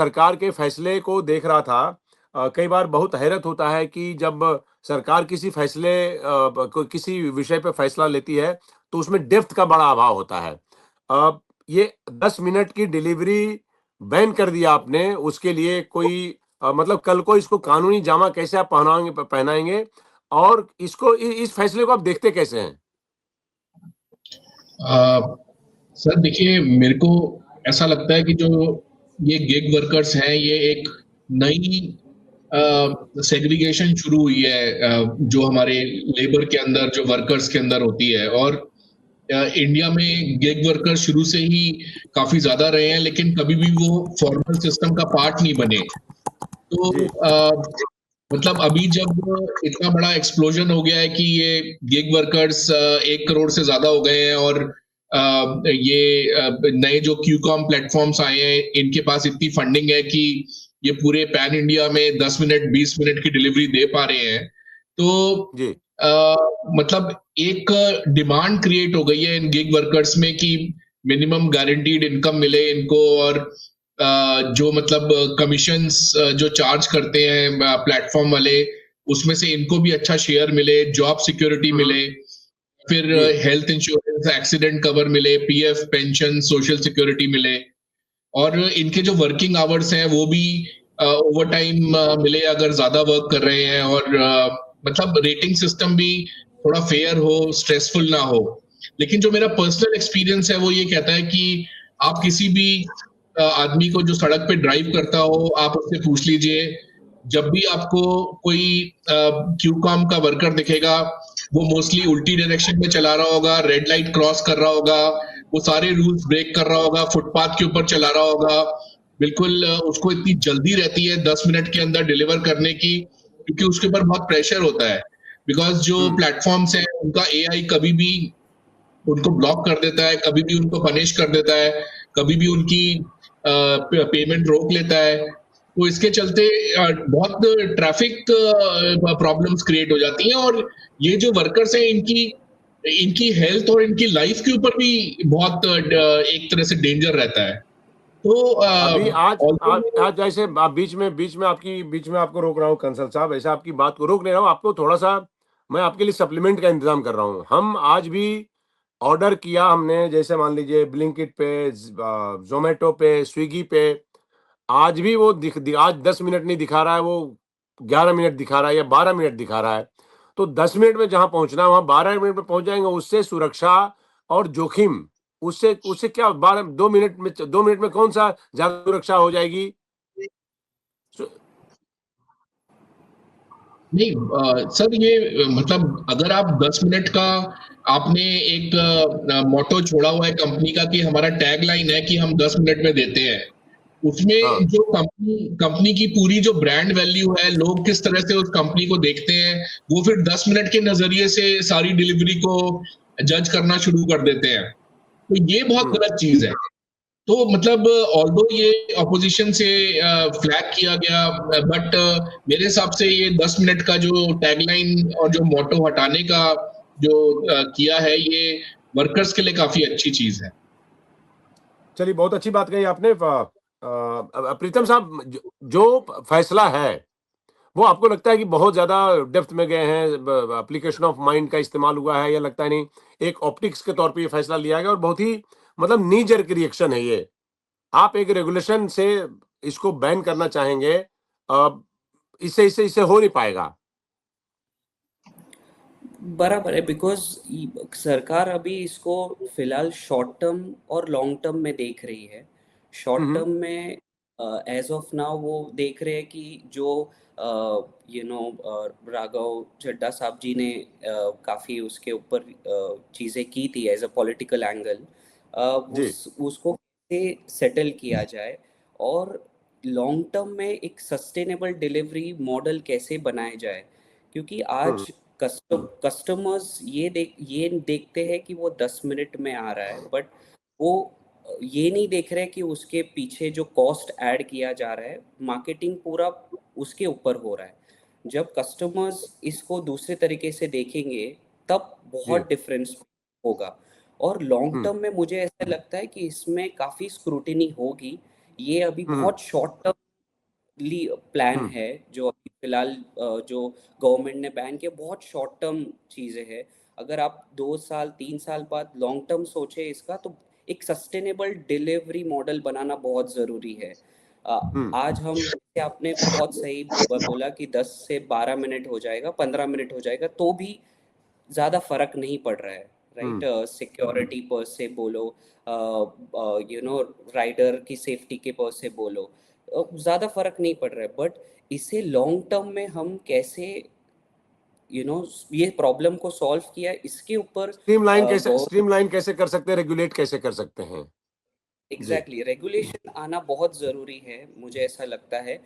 सरकार के फैसले को देख रहा था। कई बार बहुत हैरत होता है कि जब सरकार किसी फैसले किसी विषय पे फैसला लेती है, तो उसमें डेप्थ का बड़ा अभाव होता है। ये 10 मिनट की डिलीवरी बैन कर दिया आपने, उसके लिए कोई मतलब कल को इसको कानूनी जामा कैसे आप पहनाएंगे और इस फैसले को आप देखते कैसे हैं? अ, सर देखिए, मेरे को ऐसा लगता है कि जो ये गिग वर्कर्स हैं, ये एक नई सेग्रीगेशन शुरू हुई है, जो हमारे लेबर के अंदर, जो वर्कर्स के अंदर होती है। और इंडिया में गिग वर्कर्स शुरू से ही काफी ज्यादा रहे हैं, लेकिन कभी भी वो फॉर्मल सिस्टम का पार्ट नहीं बने। तो जी, मतलब अभी जब इतना बड़ा एक्सप्लोजन हो गया है कि ये गिग वर्कर्स 1 करोड़ से ज्यादा हो गए हैं, और ये नए जो क्यूकॉम प्लेटफॉर्म्स आए हैं, इनके पास इतनी फंडिंग है कि ये पूरे पैन इंडिया में 10 मिनट 20 मिनट की डिलीवरी दे पा रहे हैं। तो जी, अ, मतलब एक डिमांड क्रिएट हो गई है इन गिग वर्कर्स में कि मिनिमम गारंटीड इनकम मिले इनको, और जो मतलब कमीशंस जो चार्ज करते हैं प्लेटफॉर्म वाले, उसमें से इनको भी अच्छा शेयर मिले, जॉब सिक्योरिटी हम्म, मिले, फिर जी, हेल्थ इंश्योरेंस, एक्सीडेंट कवर मिले, पीएफ पेंशन, सोशल सिक्योरिटी मिले। और इनके जो वर्किंग आवर्स हैं वो भी ओवर टाइम मिले अगर ज्यादा वर्क कर रहे हैं, और मतलब रेटिंग सिस्टम भी थोड़ा फेयर हो, स्ट्रेसफुल ना हो। लेकिन जो मेरा पर्सनल एक्सपीरियंस है वो ये कहता है कि आप किसी भी आदमी को जो सड़क पे ड्राइव करता हो, आप उससे पूछ लीजिए, जब भी आपको कोई क्यूकॉम का वर्कर दिखेगा, वो मोस्टली उल्टी डायरेक्शन में चला रहा होगा, रेड लाइट क्रॉस कर रहा होगा, वो सारे रूल्स ब्रेक कर रहा होगा, फुटपाथ के ऊपर चला रहा होगा। बिल्कुल उसको इतनी जल्दी रहती है 10 मिनट के अंदर डिलीवर करने की, क्योंकि उसके ऊपर बहुत प्रेशर होता है। बिकॉज जो हम्म, प्लेटफॉर्म्स हैं उनका एआई कभी भी उनको ब्लॉक कर देता है, कभी भी उनको पनिश कर देता है, कभी भी उनकी पेमेंट रोक लेता है। तो इसके चलते बहुत ट्रैफिक प्रॉब्लम्स क्रिएट हो जाती हैं, और ये जो वर्कर्स हैं इनकी इनकी हेल्थ और इनकी लाइफ के ऊपर भी बहुत एक तरह से डेंजर रहता है। तो अभी आज आज ऑल्दो आज जैसे आप बीच में आपको रोक रहा हूँ कंसल साहब, ऐसा आपकी बात को रोक नहीं रहा हूँ, आपको थोड़ा सा मैं आपके लिए सप्लीमेंट का इंतजाम कर रहा हूँ। हम आज भी ऑर्डर किया हमने, जैसे मान लीजिए ब्लिंकिट पे, जोमेटो पे, स्विगी पे, आज भी वो आज 10 मिनट नहीं दिखा रहा है, वो 11 मिनट दिखा रहा है या 12 मिनट दिखा रहा है। तो 10 मिनट में जहां पहुंचना है वहां 12 मिनट में पहुंच जाएंगे। उससे सुरक्षा और जोखिम, उससे उससे क्या, 2 मिनट में कौन सा ज्यादा सुरक्षा हो जाएगी? सु- नहीं, सर ये मतलब अगर आप 10 मिनट का आपने एक मोटो छोड़ा हुआ है कंपनी का कि हमारा टैग लाइन है कि हम 10 मिनट में देते हैं, उसमें हाँ, जो कंपनी कंपनी की पूरी जो ब्रांड वैल्यू है, लोग किस तरह से उस कंपनी को देखते हैं, वो फिर 10 मिनट के नजरिए से सारी डिलीवरी को जज करना शुरू कर देते हैं। तो ये बहुत हम्म, गलत चीज है। तो मतलब ऑल्दो ये ऑपोजिशन से फ्लैग किया गया, बट मेरे हिसाब से ये 10 मिनट का जो टैगलाइन और जो मोटो हटाने का जो किया है, ये वर्कर्स के लिए काफी अच्छी चीज है। चलिए, बहुत अच्छी बात कही आपने। प्रीतम साहब, जो फैसला है, वो आपको लगता है कि बहुत ज्यादा डेप्थ में गए हैं, एप्लीकेशन ऑफ माइंड का इस्तेमाल हुआ है, या लगता है नहीं, एक ऑप्टिक्स के तौर पे ये फैसला लिया गया और बहुत ही मतलब नी जर्क रिएक्शन है ये? आप एक रेगुलेशन से इसको बैन करना चाहेंगे, इससे इससे इससे हो नहीं पाएगा। बराबर है, बिकॉज सरकार अभी इसको फिलहाल शॉर्ट टर्म और लॉन्ग टर्म में देख रही है। शॉर्ट हम्म, टर्म में एज ऑफ नाउ वो देख रहे हैं कि जो राघव चड्ढा साहब जी ने काफ़ी उसके ऊपर चीज़ें की थी एज अ पॉलिटिकल एंगल, जी, उसको कैसे सेटल किया जाए, और लॉन्ग टर्म में एक सस्टेनेबल डिलीवरी मॉडल कैसे बनाया जाए। क्योंकि हम्म, आज कस्टमर्स ये देखते हैं कि वो 10 मिनट में आ रहा है, बट वो ये नहीं देख रहे कि उसके पीछे जो कॉस्ट ऐड किया जा रहा है, मार्केटिंग पूरा उसके ऊपर हो रहा है। जब कस्टमर्स इसको दूसरे तरीके से देखेंगे, तब जी, बहुत डिफरेंस होगा। और लॉन्ग हम्म, टर्म में मुझे ऐसा लगता है कि इसमें काफ़ी स्क्रूटिनी होगी, ये अभी हम्म बहुत शॉर्ट टर्म प्लान हम्म है जो अभी फिलहाल जो गवर्नमेंट ने बैन किया, बहुत शॉर्ट टर्म चीजें हैं। अगर आप 2 साल 3 साल बाद लॉन्ग टर्म सोचे इसका, तो एक सस्टेनेबल डिलीवरी मॉडल बनाना बहुत जरूरी है। आज हम, जैसे आपने बहुत सही बोला कि 10 से 12 मिनट हो जाएगा, 15 मिनट हो जाएगा, तो भी ज़्यादा फर्क नहीं पड़ रहा है, राइट? सिक्योरिटी पर से बोलो, राइडर की सेफ्टी के पर से बोलो, ज़्यादा फर्क नहीं पड़ रहा है। बट इसे लॉन्ग टर्म में हम कैसे ये प्रॉब्लम को सॉल्व किया, इसके ऊपर गवर्नमेंट, स्ट्रीमलाइन कैसे कर सकते हैं, रेगुलेट कैसे कर सकते हैं? जी एग्जैक्टली रेगुलेशन आना बहुत ज़रूरी है, मुझे ऐसा लगता है।